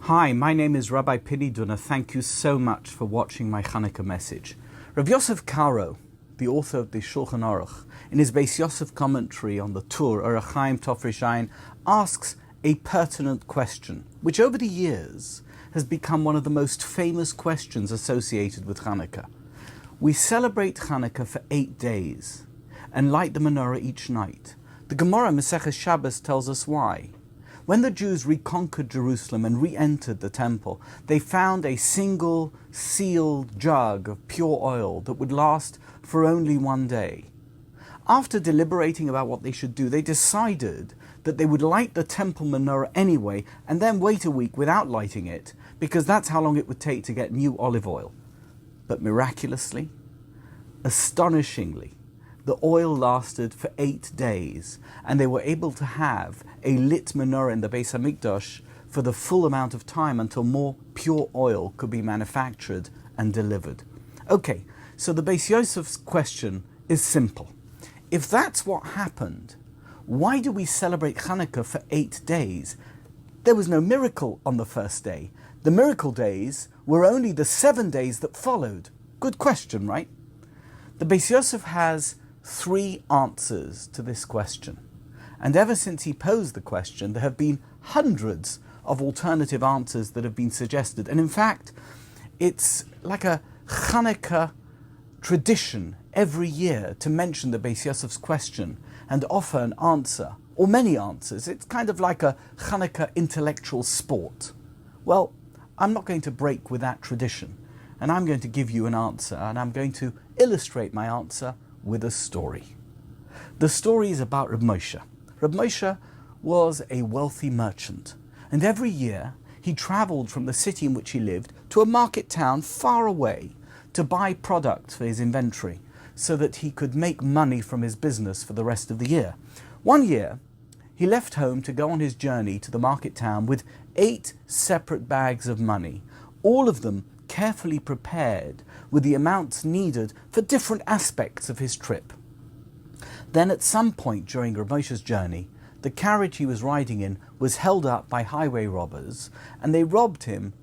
Hi, my name is Rabbi Pini Dunner. Thank you so much for watching my Chanukah message. Rabbi Yosef Karo, the author of the Shulchan Aruch, in his Beis Yosef commentary on the Tur, Orach Chaim Tov Rishayin, asks a pertinent question, which over the years has become one of the most famous questions associated with Chanukah. We celebrate Chanukah for 8 days and light the menorah each night. The Gemara Maseches Shabbos tells us why. When the Jews reconquered Jerusalem and re-entered the temple, they found a single sealed jug of pure oil that would last for only 1 day. After deliberating about what they should do, they decided that they would light the temple menorah anyway and then wait a week without lighting it, because that's how long it would take to get new olive oil. But miraculously, astonishingly, the oil lasted for 8 days, and they were able to have a lit menorah in the Beis Hamikdash for the full amount of time until more pure oil could be manufactured and delivered. Okay, so the Beis Yosef's question is simple. If that's what happened, why do we celebrate Chanukah for 8 days? There was no miracle on the first day. The miracle days were only the 7 days that followed. Good question, right? The Beis Yosef has 3 answers to this question. And ever since he posed the question, there have been hundreds of alternative answers that have been suggested. And in fact, it's like a Chanukah tradition every year to mention the Beis Yosef's question and offer an answer, or many answers. It's kind of like a Chanukah intellectual sport. Well, I'm not going to break with that tradition, and I'm going to give you an answer, and I'm going to illustrate my answer with a story. The story is about Reb Moshe. Reb Moshe was a wealthy merchant, and every year he traveled from the city in which he lived to a market town far away to buy products for his inventory so that he could make money from his business for the rest of the year. One year, he left home to go on his journey to the market town with 8 separate bags of money, all of them carefully prepared with the amounts needed for different aspects of his trip. Then at some point during Reb Moshe's journey, the carriage he was riding in was held up by highway robbers, and they robbed him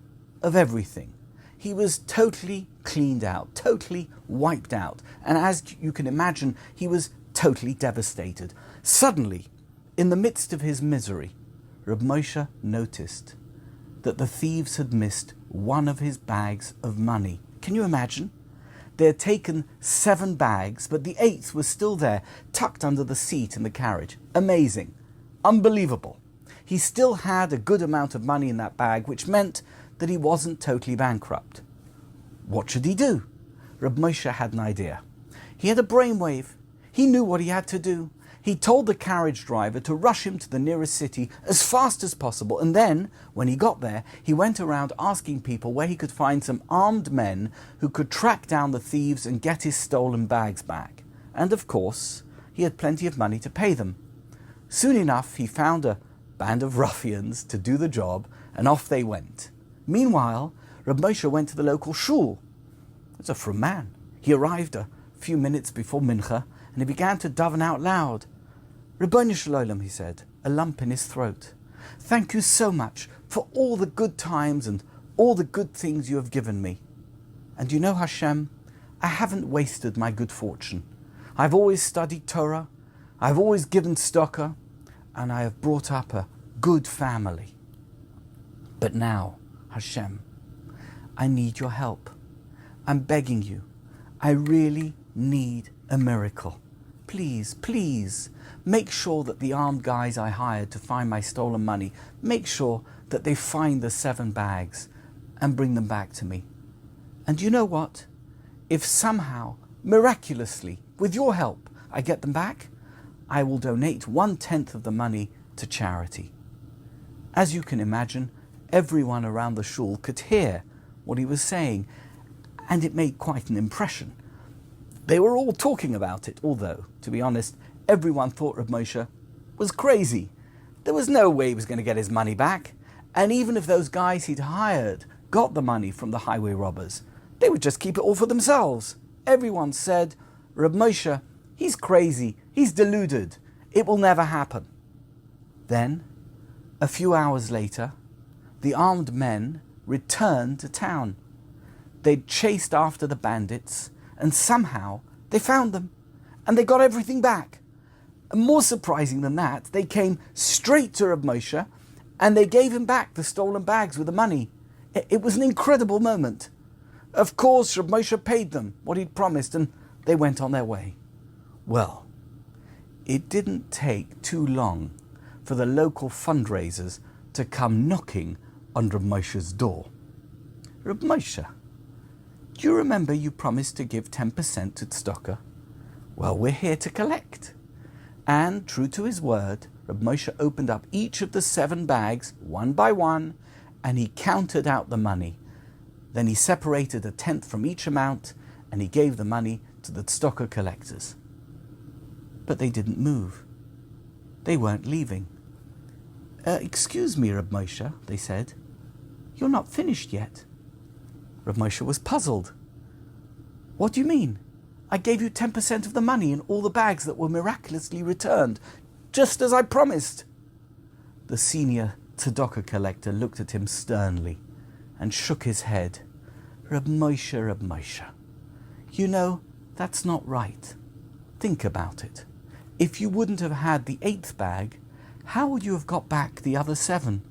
of everything. He was totally cleaned out, totally wiped out, and as you can imagine, he was totally devastated. Suddenly, in the midst of his misery, Reb Moshe noticed that the thieves had missed one of his bags of money. Can you imagine? They had taken 7 bags, but the 8th was still there, tucked under the seat in the carriage. Amazing. Unbelievable. He still had a good amount of money in that bag, which meant that he wasn't totally bankrupt. What should he do? Reb Moshe had an idea. He had a brainwave. He knew what he had to do. He told the carriage driver to rush him to the nearest city as fast as possible, and then, when he got there, he went around asking people where he could find some armed men who could track down the thieves and get his stolen bags back. And of course, he had plenty of money to pay them. Soon enough, he found a band of ruffians to do the job, and off they went. Meanwhile, Reb Moshe went to the local shul. It's a frum man. He arrived a few minutes before Mincha, and he began to daven out loud. Ribono shel olam, he said, a lump in his throat. Thank you so much for all the good times and all the good things you have given me. And you know, Hashem, I haven't wasted my good fortune. I've always studied Torah, I've always given tzedakah, and I have brought up a good family. But now, Hashem, I need your help. I'm begging you. I really need a miracle. Please, please, make sure that the armed guys I hired to find my stolen money, make sure that they find the 7 bags and bring them back to me. And you know what? If somehow, miraculously, with your help, I get them back, I will donate 1/10 of the money to charity. As you can imagine, everyone around the shul could hear what he was saying, and it made quite an impression. They were all talking about it, although, to be honest, everyone thought Reb Moshe was crazy. There was no way he was going to get his money back, and even if those guys he'd hired got the money from the highway robbers, they would just keep it all for themselves. Everyone said, Reb Moshe, he's crazy, he's deluded, it will never happen. Then, a few hours later, the armed men returned to town. They'd chased after the bandits, and somehow they found them, and they got everything back. And more surprising than that, they came straight to Reb Moshe, and they gave him back the stolen bags with the money. It was an incredible moment. Of course, Reb Moshe paid them what he'd promised, and they went on their way. Well, it didn't take too long for the local fundraisers to come knocking on Reb Moshe's door. Reb Moshe, do you remember you promised to give 10% to tzedakah? Well, we're here to collect. And true to his word, Reb Moshe opened up each of the 7 bags one by one, and he counted out the money. Then he separated 1/10 from each amount, and he gave the money to the tzedakah collectors. But they didn't move. They weren't leaving. Excuse me, Reb Moshe, they said. You're not finished yet. Reb Moshe was puzzled. What do you mean? I gave you 10% of the money in all the bags that were miraculously returned, just as I promised. The senior tzedakah collector looked at him sternly and shook his head. Reb Moshe, you know, that's not right. Think about it. If you wouldn't have had the 8th bag, how would you have got back the other 7?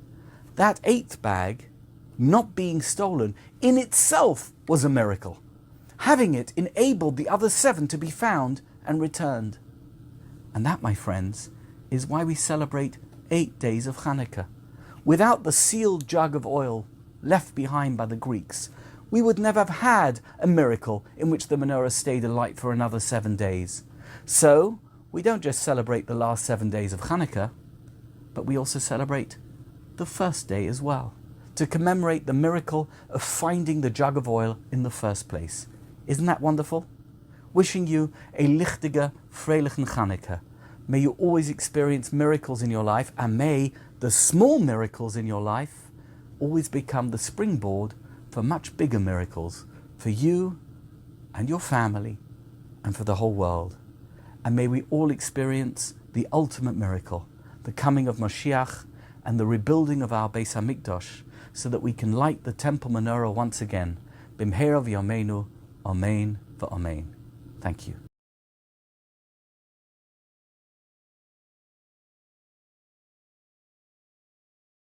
That 8th bag, not being stolen, in itself was a miracle. Having it enabled the other 7 to be found and returned. And that, my friends, is why we celebrate 8 days of Chanukah. Without the sealed jug of oil left behind by the Greeks, we would never have had a miracle in which the menorah stayed alight for another 7 days. So, we don't just celebrate the last 7 days of Chanukah, but we also celebrate the first day as well, to commemorate the miracle of finding the jug of oil in the first place. Isn't that wonderful? Wishing you a lichtige, freilichen Chanukah. May you always experience miracles in your life, and may the small miracles in your life always become the springboard for much bigger miracles for you and your family and for the whole world. And may we all experience the ultimate miracle, the coming of Mashiach and the rebuilding of our Beis Hamikdash, so that we can light the temple menorah once again. Bimhera v'yameinu, Amen v'amen. Thank you.